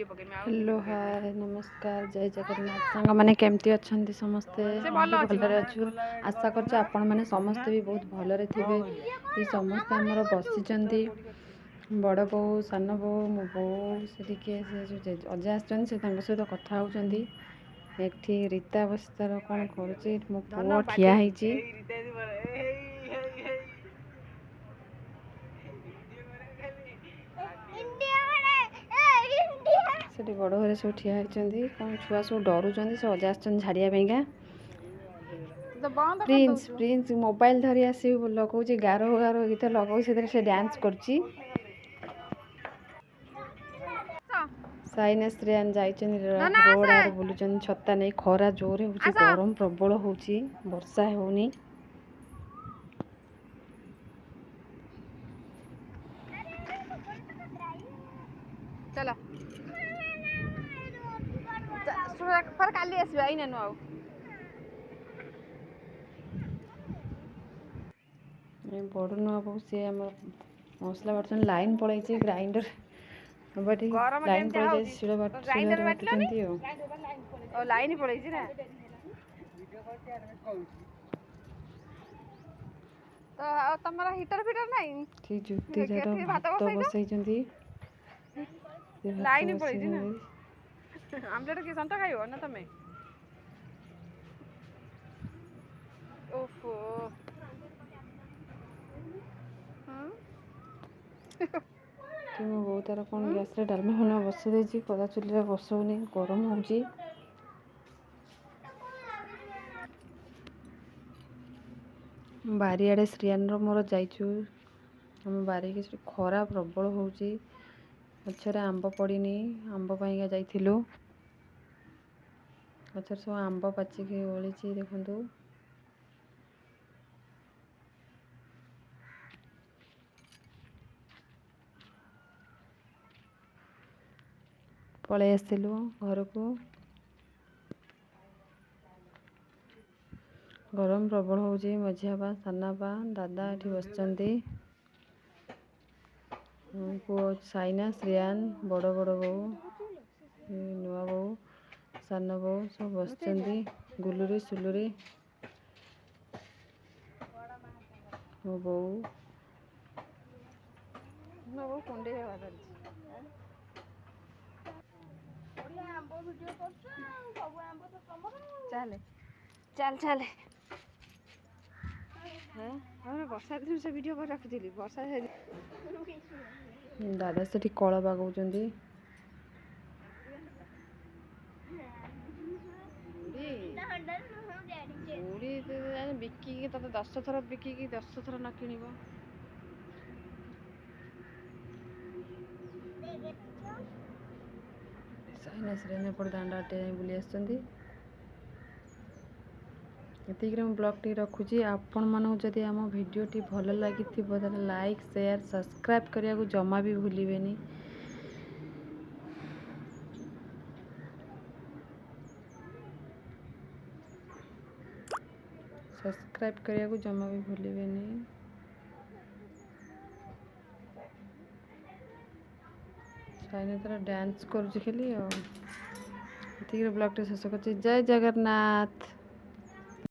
Hello hi नमस्कार जय जगन्नाथ सांग मैंने केमती अच्छा समस्ते भलरे अच्छु आशा कर आपण मैंने समस्ते भी बहुत भलरे थे ये समस्ते आमर बसी बड़ बो सान बो मो बो से अजा आस सहित कथा होती रीता बस्तार कौन कर मो पुओ ठिया से बड़ घरे सब ठिया होती कौन छुआ सब डरुंच से अजा आसाड़ियापाईका प्रिंस प्रिंस मोबाइल धरी आस लगौच गारो गारो गीत लगौ से डांस कर साइना श्रेयान रोड आड़ बुलून छता नहीं खरा जोर हो गरम प्रबल हो वर्षा होनी चलो पर काली आसबा आई नु बड़ नुआ बहु सी मसला बाटुन लाइन पलैची ग्राइंडर लाइन पलैई शिल बाटुचंती ओ लाइन पलैची ना तो तमरा हीटर फिटर नहीं ठीक जुक्ति जरा भात बसैचंती लाइन पलैची ना आमलेट के संता खाइबो ना तमे ओफो मो बो तार कौन गैस डालमा फालमा बसई देती कदा चुली बसौनी गरम हो बारियाड़े श्रियान मोर जाइचु आम बारी के खरा प्रबल हो गचर आंब पड़नी आंब पाइका जाइलु गचर सब आंब पाचिकी ओली देखु पलि आसलु घर को गरम प्रबल हो मझियाबा सानाबा दादा ये बसचंती पुओ साइना श्रेयान बड़ बड़ बो नुआ बो सान बो सब बसचंती गुलुरी सुलुरी मो बो कुंडे चल चल चल वर्षा दिन से वीडियो कर रखी वर्षा दादा से कल बागौं बिकी ते 10 थर बिकी 10 थर न कि साइना श्रेयान दांडा आटे बुली आसती ये ब्लॉग टी रखुची आपण मानू जदि आम भिडियोटी भल लगी लाइक शेयर सब्सक्राइब करने को जमा भी भूलिए सब्सक्राइब करने को जमा भी भूलिए साइना तरह डांस कर खाली ब्लॉग टी शेष कर जय जगन्नाथ।